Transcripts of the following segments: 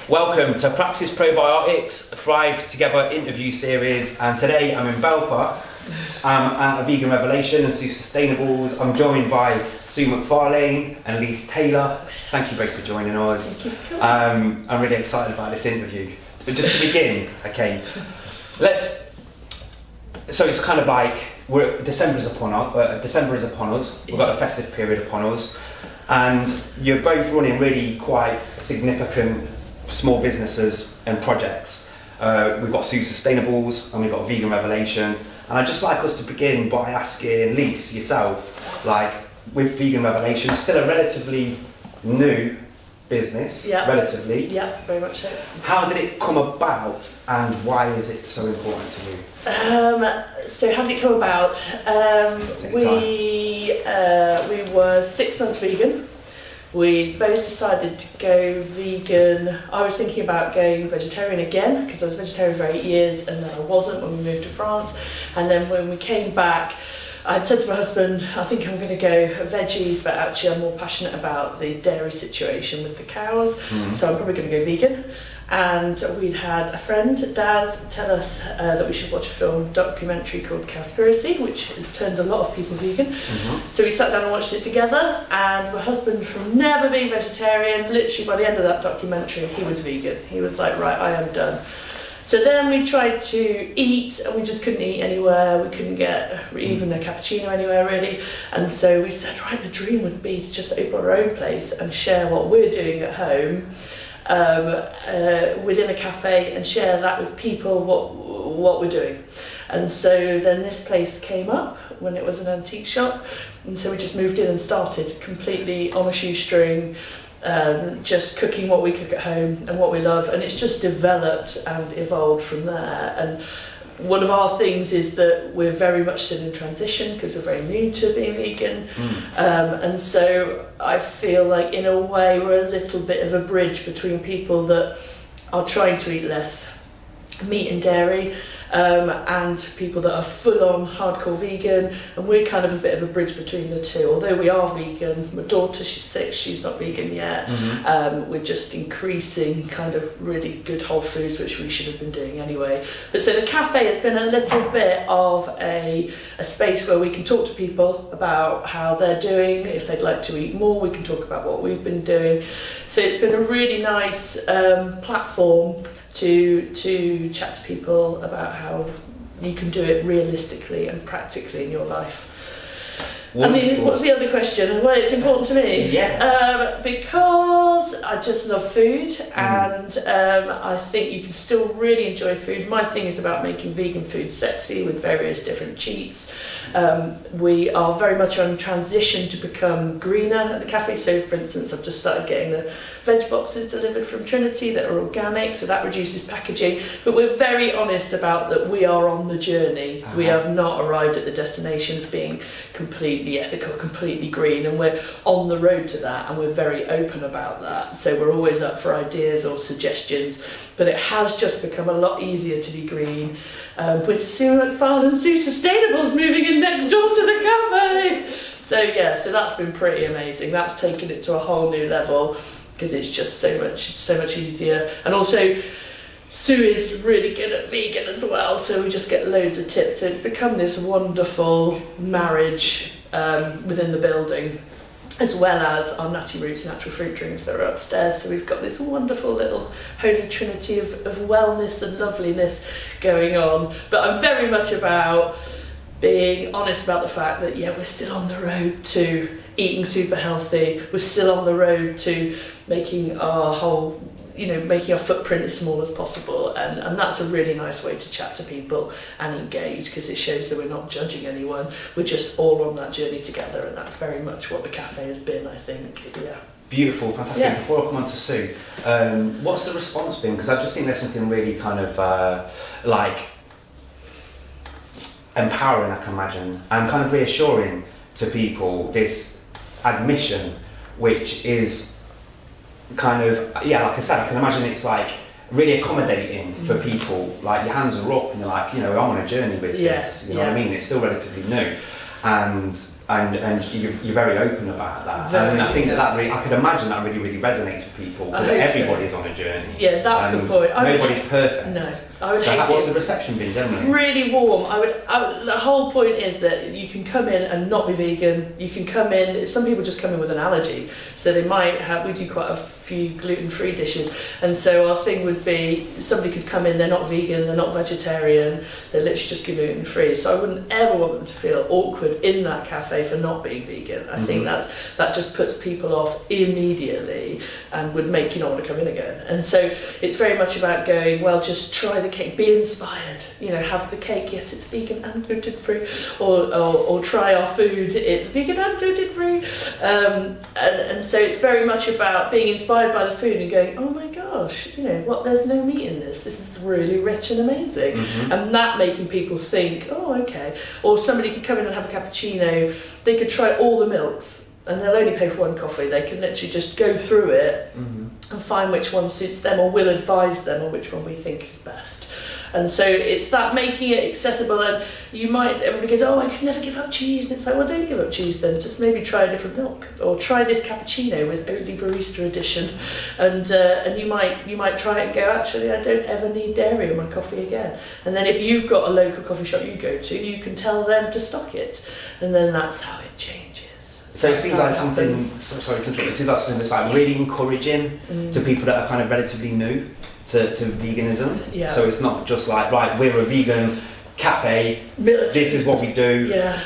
Welcome to Praxis Probiotics Thrive Together interview series, and today I'm in Belper. I'm at a Vegan Revelation and Sue Sustainables. I'm joined by Sue Macfarlane and Leise Taylor. Thank you both for joining us. I'm really excited about this interview. But just to begin, okay, so it's kind of like December is upon us. We've got a festive period upon us, and you're both running really quite significant small businesses and projects. We've got Sue Sustainables and we've got Vegan Revelation, and I'd just like us to begin by asking Leise, yourself, like with Vegan Revelation, still a relatively new business, relatively. Yeah, very much so. How did it come about, and why is it so important to you? So how did it come about? We were 6 months vegan. We both decided to go vegan. I was thinking about going vegetarian again because I was vegetarian for 8 years, and then I wasn't when we moved to France. And then when we came back, I'd said to my husband, I think I'm going to go veggie, but actually I'm more passionate about the dairy situation with the cows, so I'm probably going to go vegan. And we'd had a friend, Daz, tell us that we should watch a documentary called Cowspiracy, which has turned a lot of people vegan. So we sat down and watched it together, and my husband, from never being vegetarian, literally by the end of that documentary, he was vegan. He was like, right, I am done. So then we tried to eat, and we just couldn't eat anywhere. We couldn't get even a cappuccino anywhere, really. And so we said, right, the dream would be to just open our own place and share what we're doing at home within a cafe, and share that with people what we're doing. And so then this place came up when it was an antique shop, and so we just moved in and started completely on a shoestring, just cooking what we cook at home and what we love, and it's just developed and evolved from there. And one of our things is that we're very much still in transition because we're very new to being vegan, and so I feel like in a way we're a little bit of a bridge between people that are trying to eat less meat and dairy, and people that are full-on hardcore vegan, and we're kind of a bit of a bridge between the two. Although we are vegan, my daughter, she's 6, she's not vegan yet. We're just increasing kind of really good whole foods, which we should have been doing anyway. But so the cafe has been a little bit of a space where we can talk to people about how they're doing. If they'd like to eat more, we can talk about what we've been doing. So it's been a really nice platform to chat to people about how you can do it realistically and practically in your life. Wonderful. I mean, what's the other question? Well, it's important to me. Because I just love food, and I think you can still really enjoy food. My thing is about making vegan food sexy with various different cheats. We are very much on transition to become greener at the cafe. So, for instance, I've just started getting the veg boxes delivered from Trinity that are organic, so that reduces packaging. But we're very honest about that we are on the journey. We have not arrived at the destination of being completely ethical, completely green, and we're on the road to that, and we're very open about that. So we're always up for ideas or suggestions, but it has just become a lot easier to be green, with Sue Macfarlane, Sue Sustainables moving in next door to the cafe. So that's been pretty amazing. That's taken it to a whole new level because it's just so much easier. And also Sue is really good at vegan as well, so we just get loads of tips. So it's become this wonderful marriage within the building, as well as our Natty Roots natural fruit drinks that are upstairs. So we've got this wonderful little holy trinity of wellness and loveliness going on. But I'm very much about being honest about the fact that we're still on the road to eating super healthy. We're still on the road to making our whole, making our footprint as small as possible, and that's a really nice way to chat to people and engage, because it shows that we're not judging anyone. We're just all on that journey together, and that's very much what the cafe has been, I think. Beautiful, fantastic. Before I come on to Sue, what's the response been? Because I just think there's something really kind of empowering, I can imagine, and kind of reassuring to people, this admission, which is kind of, like I said, I can imagine it's like really accommodating for people. Like, your hands are up and you're like, I'm on a journey with this, you know what I mean? It's still relatively new, and and you're very open about that. Very, and I think yeah. that really, I could imagine that really resonates with people, because I hope everybody's so. on a journey. Yeah, that's and the point. Nobody's perfect. No, I would So hate what's it. the reception been generally? Really warm. The whole point is that you can come in and not be vegan. You can come in. Some people just come in with an allergy, so they might have. We do quite a few gluten-free dishes, and so our thing would be somebody could come in. They're not vegan. They're not vegetarian. They're literally just gluten-free. So I wouldn't ever want them to feel awkward in that cafe for not being vegan. I think that just puts people off immediately and would make you not want to come in again. And so it's very much about going, well, just try the cake, be inspired, have the cake, yes, it's vegan and gluten-free, or try our food, it's vegan and gluten-free. And so it's very much about being inspired by the food and going, oh my gosh, there's no meat in this is really rich and amazing. And that making people think, oh, okay. Or somebody could come in and have a cappuccino, they could try all the milks, and they'll only pay for one coffee. They can literally just go through it and find which one suits them, or we'll advise them on which one we think is best. And so it's that making it accessible. And everybody goes, oh, I can never give up cheese. And it's like, well, don't give up cheese then. Just maybe try a different milk, or try this cappuccino with Oatly Barista Edition. And you might try it and go, actually, I don't ever need dairy in my coffee again. And then if you've got a local coffee shop you go to, you can tell them to stock it. And then that's how it changes. So it seems like something. Sorry to interrupt. It seems like something that's like really encouraging to people that are kind of relatively new to veganism. Yeah. So it's not just like, right, we're a vegan cafe. This is what we do. Yeah.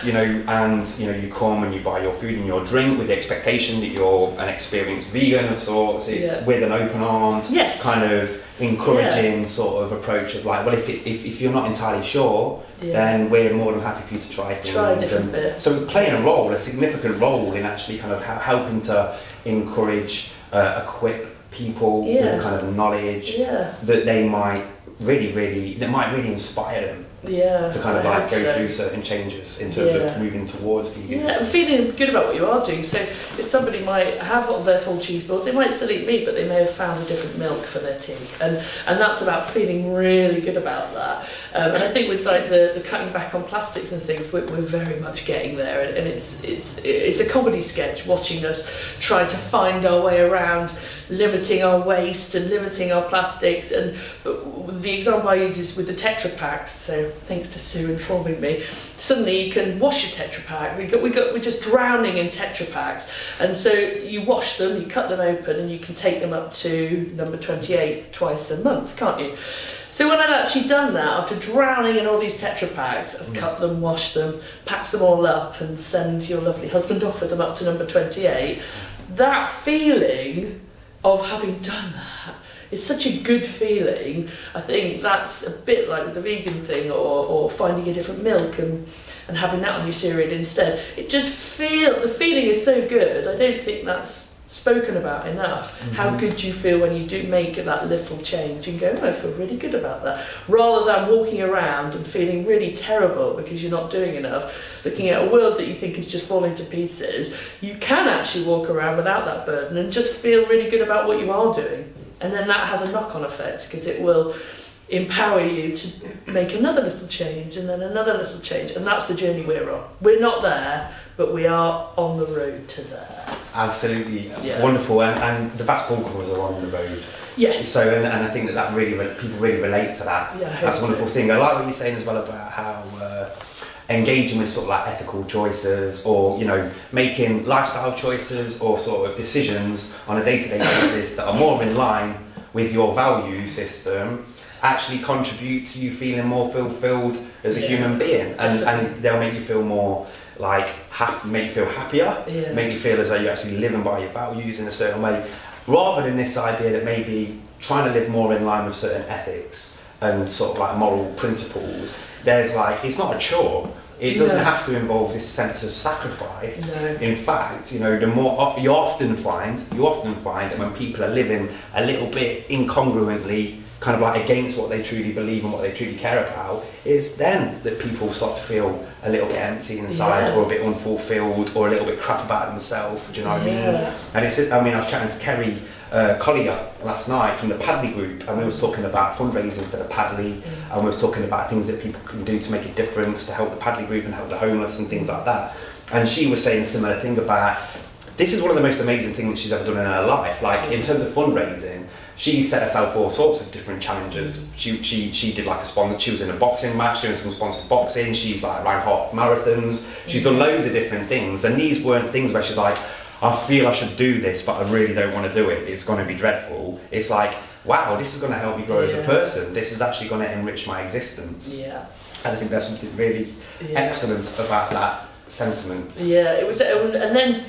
And you come and you buy your food and your drink with the expectation that you're an experienced vegan of sorts. It's with an open armed, kind of encouraging sort of approach of like, well, if you're not entirely sure, then we're more than happy for you to try things. Try different bits. So it's playing a significant role in actually kind of helping to encourage, equip people with the kind of knowledge that they might really inspire them. To kind of like go through certain changes in terms of moving towards veganism. Yeah, and feeling good about what you are doing. So if somebody might have their full cheese board, they might still eat meat, but they may have found a different milk for their tea. And that's about feeling really good about that. And I think with like the cutting back on plastics and things, we're very much getting there. And it's a comedy sketch watching us try to find our way around limiting our waste and limiting our plastics. And the example I use is with the Tetra Packs. So thanks to Sue informing me, suddenly you can wash your Tetra Pak. We're just drowning in Tetra Packs, and so you wash them, you cut them open, and you can take them up to number 28 twice a month, can't you? So when I'd actually done that, after drowning in all these Tetra Packs, I'd cut them, wash them, pack them all up, and send your lovely husband off with them up to number 28. That feeling of having done that, it's such a good feeling. I think that's a bit like the vegan thing, or finding a different milk and having that on your cereal instead. It just the feeling is so good. I don't think that's spoken about enough. How good you feel when you do make that little change and go, oh, I feel really good about that, rather than walking around and feeling really terrible because you're not doing enough, looking at a world that you think is just falling to pieces. You can actually walk around without that burden and just feel really good about what you are doing. And then that has a knock-on effect, because it will empower you to make another little change and then another little change. And that's the journey we're on. We're not there, but we are on the road to there. Absolutely. Wonderful. And the vast bulk of us are on the road. Yes. So, and I think that people really relate to that. Yeah, that's a wonderful thing. I like what you're saying as well about how engaging with sort of like ethical choices, or making lifestyle choices or sort of decisions on a day-to-day basis that are more in line with your value system actually contribute to you feeling more fulfilled as a human being, and they'll make you feel more like make you feel happier, make you feel as though you're actually living by your values in a certain way, rather than this idea that maybe trying to live more in line with certain ethics and sort of like moral principles. There's like, it's not a chore. It doesn't have to involve this sense of sacrifice. No. In fact, the more you often find that when people are living a little bit incongruently, kind of like against what they truly believe and what they truly care about, it's then that people start to feel a little bit empty inside, or a bit unfulfilled, or a little bit crap about themselves. Do you know what I mean? And I was chatting to Kerry Collier last night from the Padley group, and we were talking about fundraising for the Padley, and we were talking about things that people can do to make a difference, to help the Padley group and help the homeless and things like that. and she was saying a similar thing about, this is one of the most amazing things that she's ever done in her life. Like, in terms of fundraising, she set herself all sorts of different challenges. She did like she was in a boxing match, doing some sponsored boxing. She's like ran half marathons. She's done loads of different things, and these weren't things where she's like, I feel I should do this, but I really don't want to do it. It's going to be dreadful. It's like, wow, this is going to help me grow as a person. This is actually going to enrich my existence. Yeah. And I think there's something really excellent about that sentiment. Yeah, it was, and then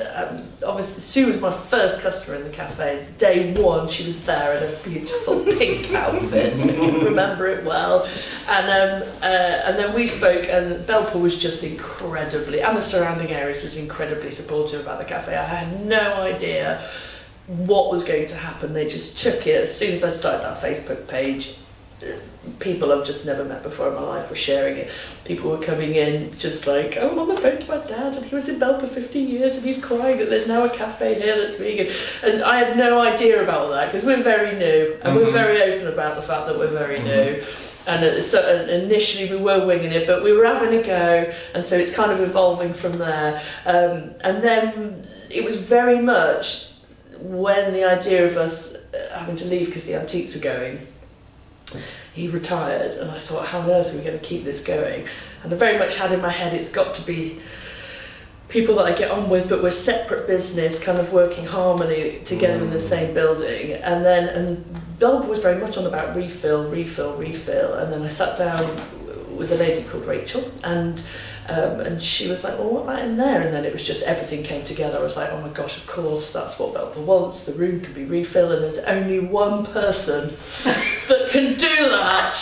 obviously Sue was my first customer in the cafe. Day one, she was there in a beautiful pink outfit. I can remember it well. And then we spoke, and Belper was just incredibly, and the surrounding areas was incredibly supportive about the cafe. I had no idea what was going to happen. They just took it as soon as I started that Facebook page. People I've just never met before in my life were sharing it. People were coming in just like, oh, I'm on the phone to my dad and he was in Belper 50 years and he's crying that there's now a cafe here that's vegan. And I had no idea about all that because we're very new and we're very open about the fact that we're very new. And so initially we were winging it, but we were having a go, and so it's kind of evolving from there. And then it was very much when the idea of us having to leave because the antiques were going, he retired, and I thought, how on earth are we going to keep this going? And I very much had in my head, it's got to be people that I get on with, but we're separate business, kind of working harmony together in the same building. And Belper was very much on about refill. And then I sat down with a lady called Rachel, and she was like, well, what about in there? And then it was just, everything came together. I was like, oh my gosh, of course, that's what Belper wants. The room can be refilled, and there's only one person that can do that,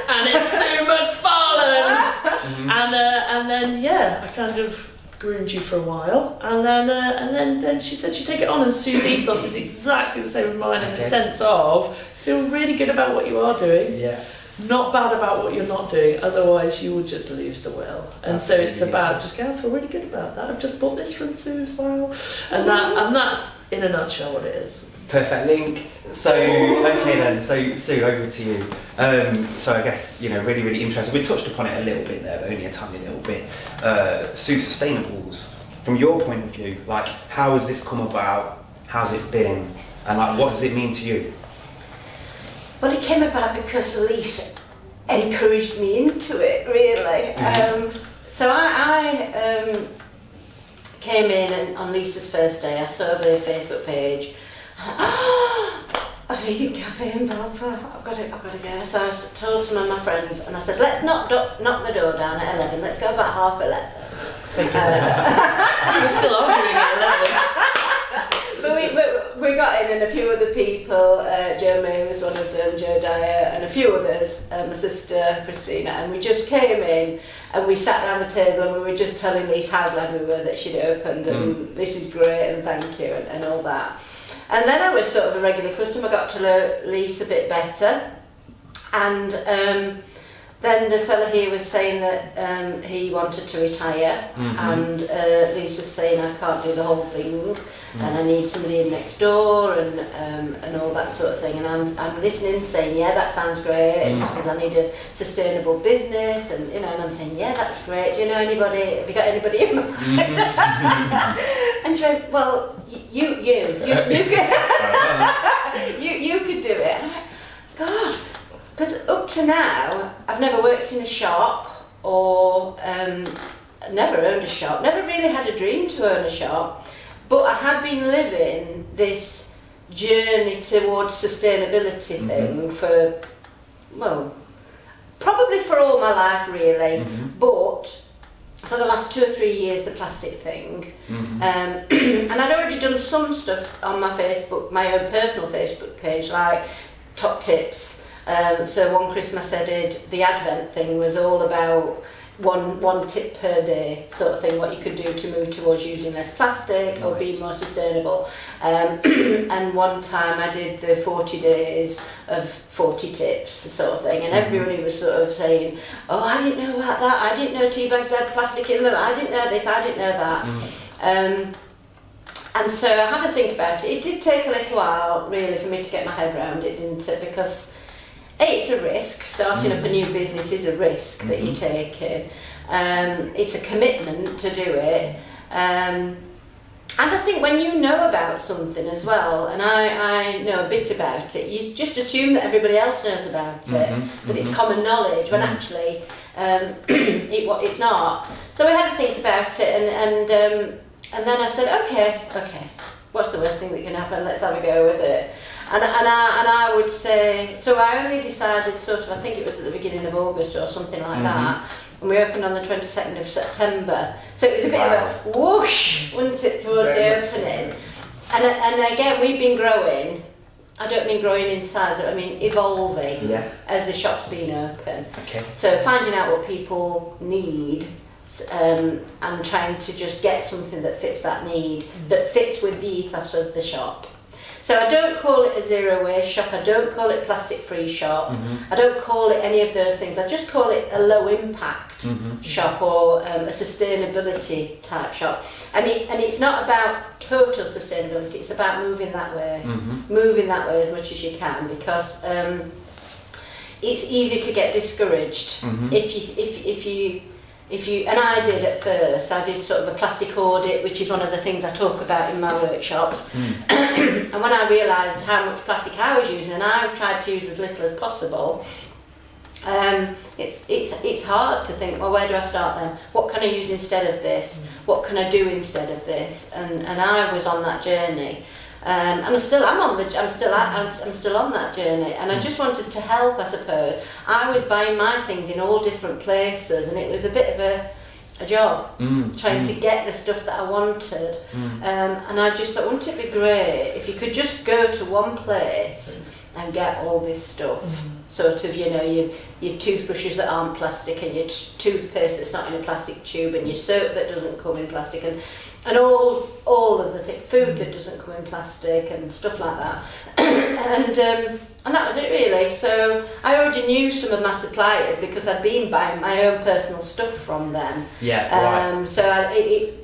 and it's Sue Macfarlane. And then, I kind of groomed you for a while, and then she said she'd take it on, and Sue's ethos is exactly the same as mine in the sense of feel really good about what you are doing. Not bad about what you're not doing, otherwise you will just lose the will. And so it's about just going, I feel really good about that. I've just bought this from Sue as well. And that's in a nutshell what it is. Perfect link. So, okay then, so Sue, over to you. So I guess, really, really interesting. We touched upon it a little bit there, but only a tiny little bit. Sue Sustainables, from your point of view, like, how has this come about? How's it been? And like, what does it mean to you? Well, it came about because Leise encouraged me into it, really. So I came in, and on Leise's first day, I saw the Facebook page. A vegan cafe in Belper. I've got to go. So I told some of my friends, and I said, let's not knock the door down at 11. Let's go about 11:30. Thank goodness. We were still arguing at 11. But we got in, and a few other people, Jo May was one of them, Joe Dyer, and a few others, my sister Christina, and we just came in and we sat around the table and we were just telling Leise how glad we were that she'd opened, and this is great and thank you and all that. And then I was sort of a regular customer, got to know Leise a bit better, and then the fella here was saying that he wanted to retire, and Leise was saying I can't do the whole thing, and I need somebody in next door, and all that sort of thing. And I'm listening, saying, yeah, that sounds great. And he says I need a sustainable business, and and I'm saying, yeah, that's great. Do you know anybody? Have you got anybody in mind? And she went, well, you could do it. And I went, God. Because up to now, I've never worked in a shop or never owned a shop, never really had a dream to own a shop, but I had been living this journey towards sustainability thing for, well, probably for all my life really, but for the last 2 or 3 years the plastic thing. And I'd already done some stuff on my Facebook, my own personal Facebook page, like top tips. So one Christmas I did, the Advent thing was all about one tip per day sort of thing, what you could do to move towards using less plastic or being more sustainable. And one time I did the 40 days of 40 tips sort of thing, and everybody was sort of saying, oh, I didn't know about that, I didn't know tea bags had plastic in them, I didn't know this, I didn't know that. And so I had to think about it. It did take a little while really for me to get my head around it, didn't it? Because it's a risk. Starting up a new business is a risk that you're taking. It's a commitment to do it. And I think when you know about something as well, and I know a bit about it, you just assume that everybody else knows about it, that it's common knowledge, when actually it's not. So we had to think about it, and then I said, okay, what's the worst thing that can happen? Let's have a go with it. And I would say, so I only decided I think it was at the beginning of August or something like that. And we opened on the 22nd of September. So it was a bit of a whoosh, wasn't it, towards the opening. And again, we've been growing. I don't mean growing in size, I mean evolving as the shop's been open. Okay. So finding out what people need and trying to just get something that fits that need, that fits with the ethos of the shop. So I don't call it a zero waste shop, I don't call it plastic free shop, I don't call it any of those things, I just call it a low impact shop or a sustainability type shop. And it's not about total sustainability, it's about moving that way as much as you can, because it's easy to get discouraged if you, and I did at first, I did sort of a plastic audit, which is one of the things I talk about in my workshops. And when I realised how much plastic I was using, and I tried to use as little as possible, it's hard to think, well, where do I start then? What can I use instead of this? What can I do instead of this? And I was on that journey. And I'm still on that journey, and I just wanted to help, I suppose. I was buying my things in all different places, and it was a bit of a job trying to get the stuff that I wanted. And I just thought, wouldn't it be great if you could just go to one place and get all this stuff? Sort of, your toothbrushes that aren't plastic, and your toothpaste that's not in a plastic tube, and your soap that doesn't come in plastic, and all of the food that doesn't come in plastic and stuff like that. And that was it really. So I already knew some of my suppliers because I'd been buying my own personal stuff from them. So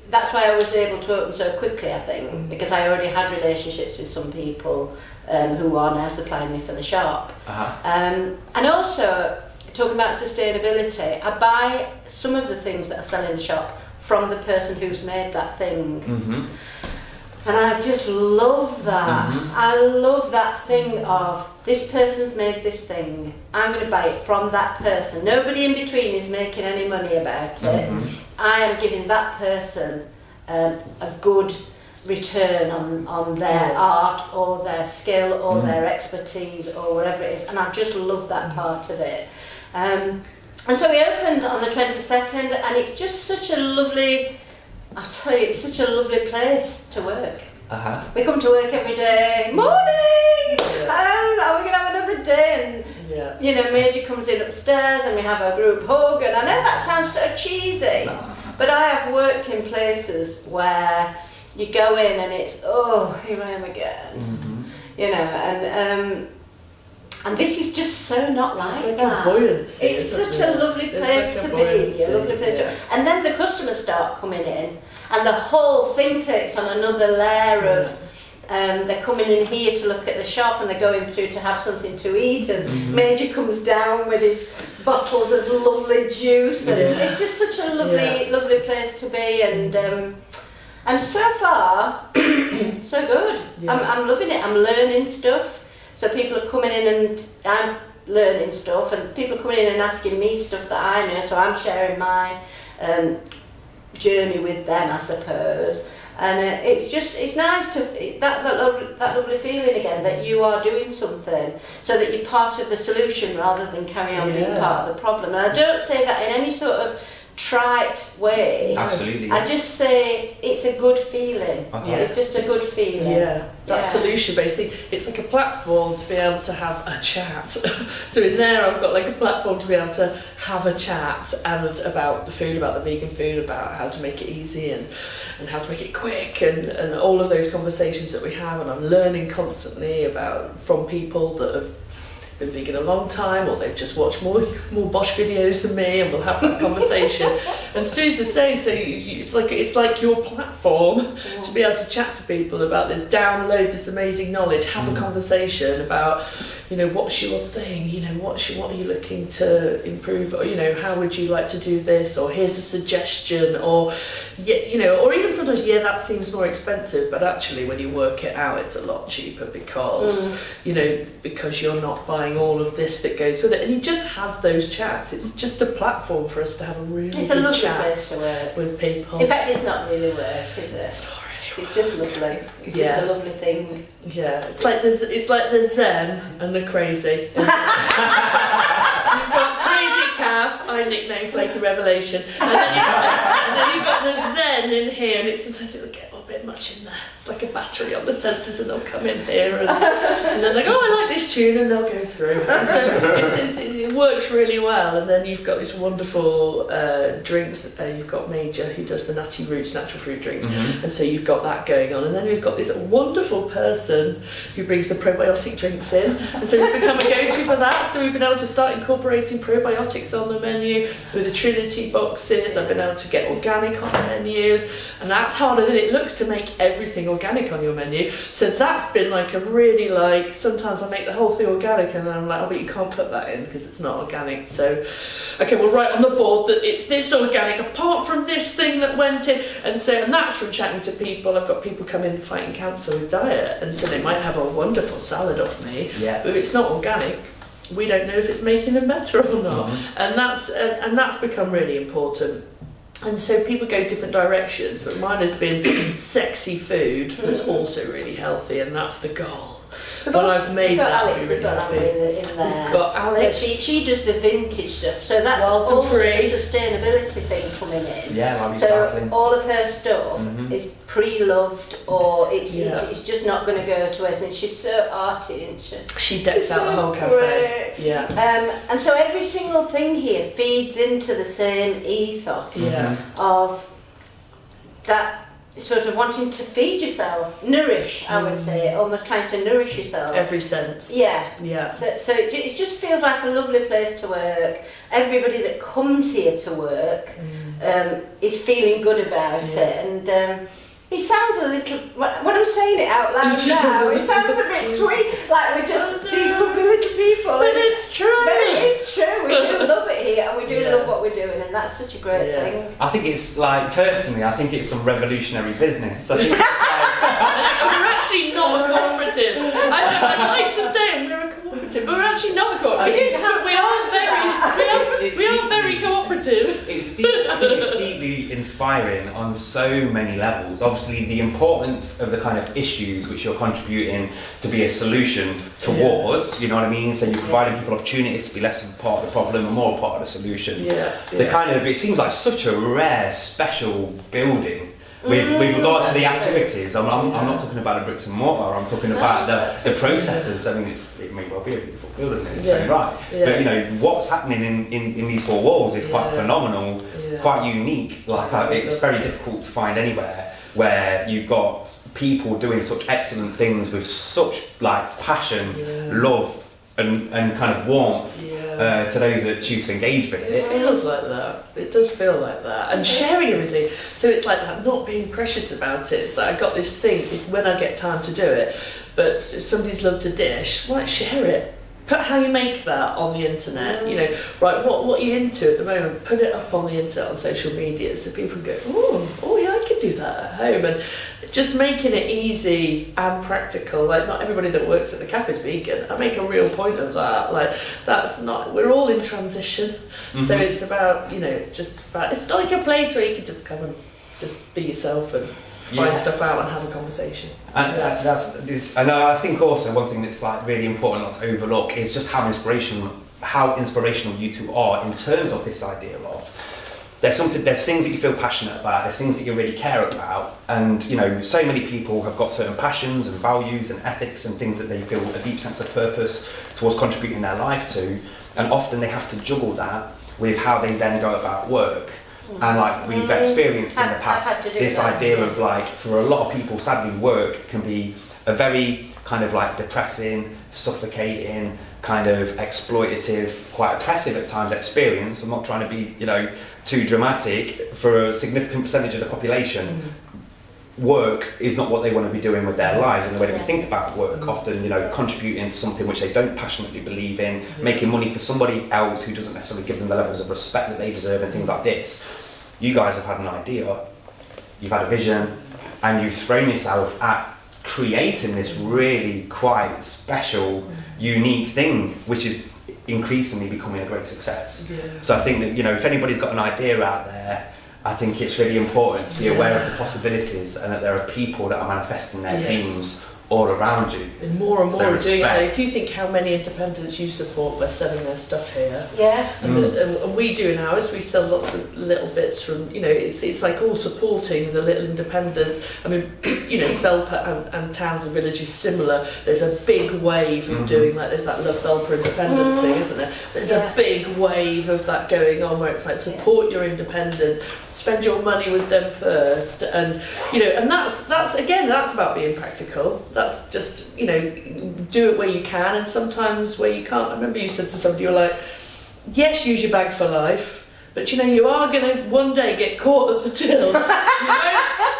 that's why I was able to open so quickly, I think, because I already had relationships with some people who are now supplying me for the shop. And also, talking about sustainability, I buy some of the things that I sell in the shop from the person who's made that thing. And I just love that. I love that thing of, this person's made this thing, I'm going to buy it from that person. Nobody in between is making any money about it. I am giving that person a good return on their art or their skill or their expertise or whatever it is, and I just love that part of it. And so we opened on the 22nd, and it's just such a lovely, I tell you, it's such a lovely place to work. We come to work every day, morning, are we going to have another day? And Major comes in upstairs and we have a group hug, and I know that sounds so cheesy, but I have worked in places where you go in and it's, oh, here I am again, and this is just so not like that. Buoyancy, it's such a lovely place to be, a lovely place to. And then the customers start coming in, and the whole thing takes on another layer of. They're coming in here to look at the shop, and they're going through to have something to eat. And Major comes down with his bottles of lovely juice, and it's just such a lovely place to be. And so far, so good. I'm loving it. I'm learning stuff. So people are coming in and I'm learning stuff, and people are coming in and asking me stuff that I know, so I'm sharing my journey with them, I suppose. And it's nice to, that lovely feeling again, that you are doing something, so that you're part of the solution rather than carry on being part of the problem. And I don't say that in any sort of trite way. Absolutely. I just say it's a good feeling. It's just a good feeling. Solution-based thing. It's like a platform to be able to have a chat. So in there I've got like a platform to be able to have a chat and about the food, about the vegan food, about how to make it easy and how to make it quick, and all of those conversations that we have, and I'm learning constantly from people that have been vegan a long time, or they've just watched more Bosch videos than me, and we'll have that conversation. And Sue's the same, so it's like your platform to be able to chat to people about this, download this amazing knowledge, have a conversation about, what's your thing, what are you looking to improve, or how would you like to do this, or here's a suggestion, or or even sometimes that seems more expensive, but actually when you work it out it's a lot cheaper because because you're not buying all of this that goes with it, and you just have those chats. It's just a platform for us to have a really good chat place to work with people. In fact, it's not really work, is it? It's just lovely. It's just a lovely thing. Yeah, it's like the zen and the crazy. You've got Crazy Calf, I nickname Flaky Revelation, and then you've got the zen in here, and sometimes it'll get a bit much in there. It's like a battery on the sensors, and they'll come in here, and then they go, I like this tune, and they'll go through. And so it works really well. And then you've got this wonderful drinks. You've got Major, who does the Natty Roots natural fruit drinks, and so you've got that going on. And then we've got this wonderful person who brings the probiotic drinks in, and so we've become a go-to for that. So we've been able to start incorporating probiotics on the menu with the Trinity boxes. I've been able to get organic on the menu, and that's harder than it looks to make everything organic on your menu. So that's been like a really sometimes I make the whole thing organic and I'm like, but you can't put that in because it's not organic. So okay, we'll write on the board that it's this organic apart from this thing that went in, and that's from chatting to people. I've got people come in fighting cancer with diet, and so they might have a wonderful salad off me, but if it's not organic, we don't know if it's making them better or not. And that's become really important. And so people go different directions, but mine has been sexy food that's also really healthy, and that's the goal. I've made that, Alex as well, in there. We've got Alex. So she does the vintage stuff, so that's also a sustainability thing coming in. Yeah, so all of her stuff is pre-loved, or it's just not going to go to waste. And she's so arty, isn't she? She decks out the whole cafe. Yeah. And so every single thing here feeds into the same ethos of that. Sort of wanting to feed yourself, nourish, I would say, almost trying to nourish yourself. Every sense. Yeah. So it just feels like a lovely place to work. Everybody that comes here to work is feeling good about it, and it sounds a little. When I'm saying it out loud now, it sounds a bit twee, like we're just these lovely little people. But it's true. But it is true. We do love it here, and we do love what we're doing, and that's such a great thing. I think it's personally, I think it's some revolutionary business. I think it's we're actually not a cooperative. I'd like to say we're a cooperative, but we're actually not a cooperative. We are very cooperative. I think it's deeply inspiring on so many levels. Obviously, the importance of the kind of issues which you're contributing to be a solution towards, you know what I mean? So you're providing people opportunities to be less of a part of the problem and more a part of the solution. The kind of, it seems like such a rare, special building. With regard to the activities, I'm not talking about the bricks and mortar, I'm talking about the processes. I mean, it may well be a beautiful building in its own right. But what's happening in these four walls is quite phenomenal, quite unique. It's very difficult to find anywhere where you've got people doing such excellent things with such passion, love, and kind of warmth to those that choose to engage with it. It feels like that. It does feel like that. And sharing everything. So it's like that, not being precious about it. It's like I got this thing when I get time to do it. But if somebody's loved a dish, share it. Put how you make that on the internet. What you're into at the moment, put it up on the internet, on social media, so people can go, oh yeah, I could do that at home. And just making it easy and practical. Not everybody that works at the cafe is vegan. I make a real point of that. That's not, we're all in transition. So it's about, it's like a place where you can just come and just be yourself and find stuff out and have a conversation. And I think also one thing that's really important not to overlook is just how inspirational you two are in terms of this idea of there's things that you feel passionate about, there's things that you really care about, and so many people have got certain passions and values and ethics and things that they feel a deep sense of purpose towards contributing their life to, and often they have to juggle that with how they then go about work. And we've experienced in the past this idea of for a lot of people, sadly, work can be a very kind of like depressing, suffocating, kind of exploitative, quite oppressive at times experience. I'm not trying to be, too dramatic, for a significant percentage of the population. Work is not what they want to be doing with their lives, and the way that we think about work, often, contributing to something which they don't passionately believe in, making money for somebody else who doesn't necessarily give them the levels of respect that they deserve, and things like this. You guys have had an idea, you've had a vision, and you've thrown yourself at creating this really quite special, unique thing, which is increasingly becoming a great success. So I think that, if anybody's got an idea out there, I think it's really important to be aware of the possibilities, and that there are people that are manifesting their dreams all around you. And more are doing it. Respect. If you think how many independents you support by selling their stuff here, and we do in ours, we sell lots of little bits from, it's like all supporting the little independents. I mean, Belper and towns and villages similar. There's a big wave of doing, like, there's that Love Belper Independence thing, isn't there? There's a big wave of that going on, where it's like, support your independent, spend your money with them first, and and that's again, that's about being practical. That's just, do it where you can, and sometimes where you can't. I remember you said to somebody, you were like, yes, use your bag for life, but you are going to one day get caught at the till.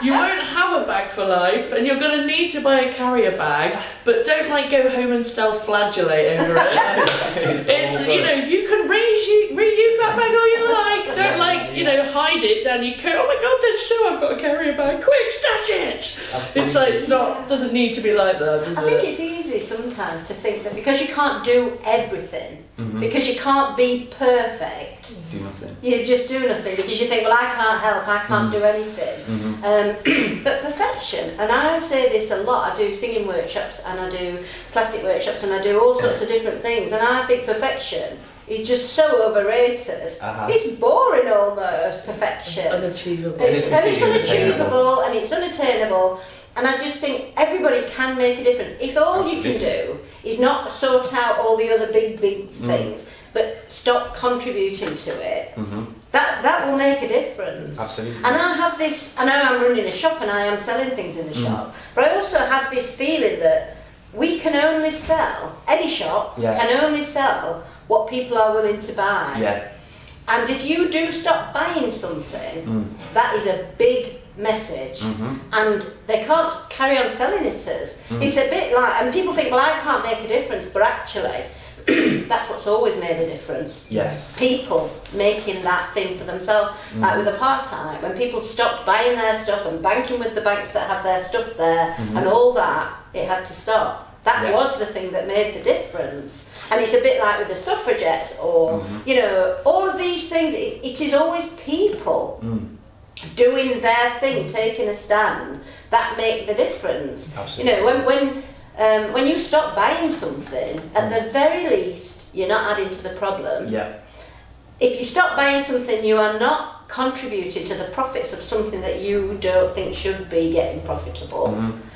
You won't have a bag for life, and you're going to need to buy a carrier bag, but don't go home and self-flagellate over it. You can reuse that bag all you like. Don't hide it down your coat. Oh my God, that's so I've got a carrier bag. Quick, stash it. Absolutely. It's doesn't need to be like that, does it? I think it's easy sometimes to think that because you can't do everything, because you can't be perfect, Do nothing. you just do nothing, because you think, well, I can't help, I can't do anything. But perfection, and I say this a lot, I do singing workshops, and I do plastic workshops, and I do all sorts of different things, and I think perfection is just so overrated. It's boring almost, perfection. Unachievable. And it's unachievable, and it's unattainable. And I just think everybody can make a difference. If all you can do is not sort out all the other big things, but stop contributing to it, that will make a difference. Absolutely. And I have this, I know I'm running a shop and I am selling things in the shop, but I also have this feeling that we can only sell, any shop can only sell what people are willing to buy. And if you do stop buying something, that is a big message, and they can't carry on selling it as. It's a bit like, and people think, well, I can't make a difference, but actually that's what's always made a difference. Yes. People making that thing for themselves, like with apartheid, when people stopped buying their stuff and banking with the banks that have their stuff there, and all that, it had to stop. That was the thing that made the difference. And it's a bit like with the suffragettes, or all of these things. It is always people doing their thing, taking a stand, that make the difference. Absolutely. When you stop buying something, at the very least, you're not adding to the problem. If you stop buying something, you are not contributing to the profits of something that you don't think should be getting profitable.